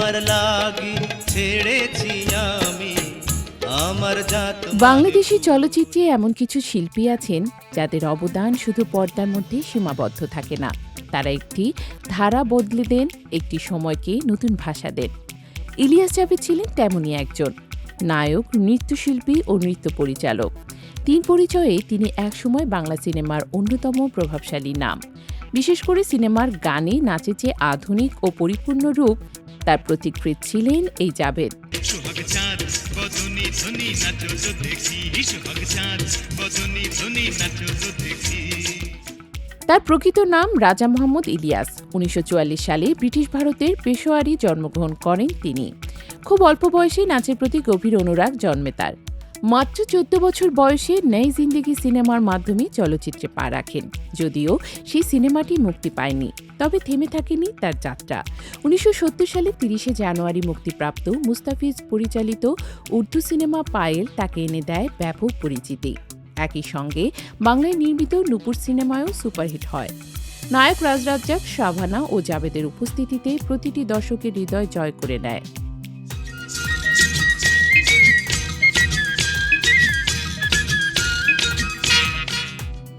তোমার লাগি ছেড়েছি আমি আমার জাত। বাংলাদেশি চলচ্চিত্রে এমন কিছু শিল্পী আছেন যাদের অবদান শুধু পর্দার মধ্যে সীমাবদ্ধ থাকে না, তারা একটি ধারা বদলে দেন, একটি সময়কে নতুন ভাষা দেন। ইলিয়াস জাবেদ ছিলেন তেমনই একজন নায়ক, নৃত্যশিল্পী ও নৃত্য পরিচালক। তিন পরিচয়ে তিনি একসময় বাংলা সিনেমার অন্যতম প্রভাবশালী নাম। বিশেষ করে সিনেমার গানে নাচে যে আধুনিক ও পরিপূর্ণ রূপ, তার প্রতিকৃত ছিলেন এই জাবেদ। তার প্রকৃত নাম রাজা মোহাম্মদ ইলিয়াস। ১৯৪৪ সালে ব্রিটিশ ভারতের পেশোয়ারি জন্মগ্রহণ করেন তিনি। খুব অল্প বয়সে নাচের প্রতি গভীর অনুরাগ জন্মে তার। মাত্র ১৪ বছর বয়সে নই জিন্দেগি সিনেমার মাধ্যমে চলচ্চিত্রে পা রাখেন। যদিও সেই সিনেমাটি মুক্তি পায়নি, তবে থেমে থাকেনি তার যাত্রা। ১৯৭০ সালে ৩০শে জানুয়ারি মুক্তিপ্রাপ্ত মুস্তাফিজ পরিচালিত উর্দু সিনেমা পায়েল তাকে এনে দেয় ব্যাপক পরিচিতি। একই সঙ্গে বাংলায় নির্মিত নূপুর সিনেমায়ও সুপারহিট হয়। নায়ক রাজ রাজ্জাক, শাবানা ও জাবেদের উপস্থিতিতে প্রতিটি দর্শকের হৃদয় জয় করে নেয়।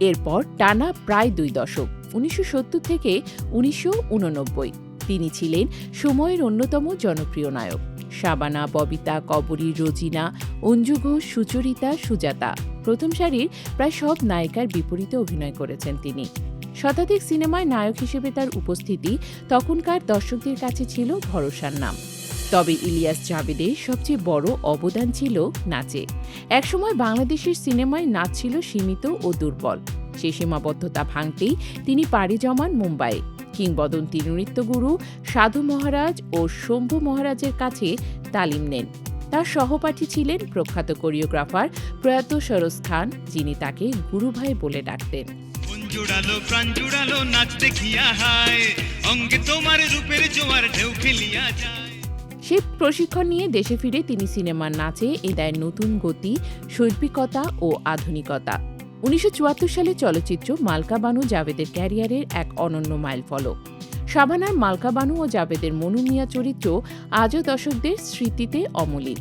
এরপর টানা প্রায় ২ দশক, ১৯৭০ থেকে ১৯৮৯, তিনি ছিলেন সময়ের অন্যতম জনপ্রিয় নায়ক। শাবানা, ববিতা, কবরী, রোজিনা, অঞ্জু ঘোষ, সুচরিতা, সুজাতা প্রথম সারির প্রায় সব নায়িকার বিপরীতে অভিনয় করেছেন তিনি। শতাধিক সিনেমায় নায়ক হিসেবে তার উপস্থিতি তখনকার দর্শকদের কাছে ছিল ভরসার নাম। তবে ইলিয়াস জাবেদের সবচেয়ে বড় অবদান ছিল নাচে। একসময় বাংলাদেশের সিনেমায় নাচ ছিল সীমিত ও দুর্বল। সেই সীমাবদ্ধতা ভাঙতেই তিনি পাড়ি জমান মুম্বাইয়ে। কিংবদন্তি নৃত্যগুরু সাধু মহারাজ ও শম্ভু মহারাজের কাছে তালিম নেন। তার সহপাঠী ছিলেন প্রখ্যাত কোরিওগ্রাফার প্রয়াত সরোজ খান, যিনি তাকে গুরুভাই বলে ডাকতেন। সে প্রশিক্ষণ নিয়ে দেশে ফিরে তিনি সিনেমার নাচে দেয় নতুন গতি, শৈল্পিকতা ও আধুনিকতা। ১৯৭৪ সালে চলচ্চিত্র মালকা বানু জাবেদের ক্যারিয়ারের এক অনন্য মাইলফলক। শাবানার মালকা বানু ও জাবেদের মনু মিয়া চরিত্র আজও দর্শকদের স্মৃতিতে অমলিন।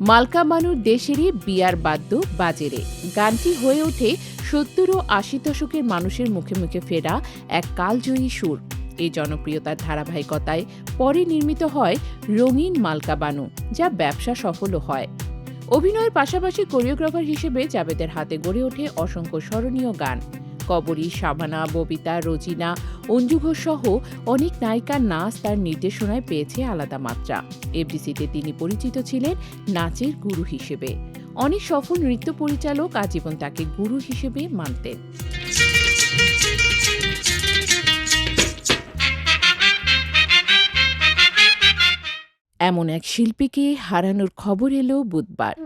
মালকা বানুর দেশেরই বিয়ার বাদ্য বাজেরে গানটি হয়ে ওঠে ৭০ ও ৮০ দশকের মানুষের মুখে মুখে ফেরা এক কালজয়ী সুর। এই জনপ্রিয়তার ধারাবাহিকতায় পরে নির্মিত হয় রঙিন মালকা বানু, যা ব্যবসা সফলও হয়। অভিনয়ের পাশাপাশি কোরিওগ্রাফার হিসেবে জাবেদের হাতে গড়ে ওঠে অসংখ্য স্মরণীয় গান। কবরী, শাবানা, ববিতা, রোজিনা, অঞ্জু ঘোষ সহ অনেক নায়িকার নাচ তার নির্দেশনায় পেয়েছে আলাদা মাত্রা। এফডিসিতে তিনি পরিচিত ছিলেন নাচের গুরু হিসেবে। অনেক সফল নৃত্য পরিচালক আজীবন তাকে গুরু হিসেবে মানতেন। এমন এক শিল্পীকে হারানোর খবর এলো বুধবার।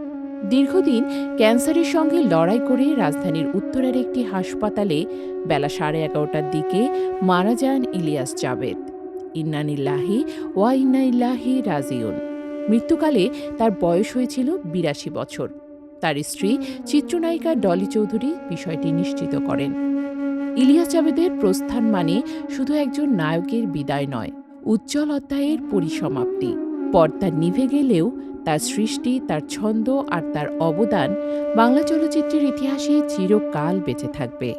দীর্ঘদিন ক্যান্সারের সঙ্গে লড়াই করে রাজধানীর উত্তরের একটি হাসপাতালে বেলা 11:30টার দিকে মারা যান ইলিয়াস জাবেদ। ইন্না লিল্লাহি ওয়া ইন্না ইলাইহি রাজিউন। মৃত্যুকালে তার বয়স হয়েছিল ৮২ বছর। তার স্ত্রী চিত্রনায়িকা ডলি চৌধুরী বিষয়টি নিশ্চিত করেন। ইলিয়াস জাবেদের প্রস্থান মানে শুধু একজন নায়কের বিদায় নয়, উজ্জ্বল অধ্যায়ের পরিসমাপ্তি। পর্দা নিভে গেলেও তার সৃষ্টি, তার ছন্দ আর তার অবদান বাংলা চলচ্চিত্রের ইতিহাসে চিরকাল বেঁচে থাকবে।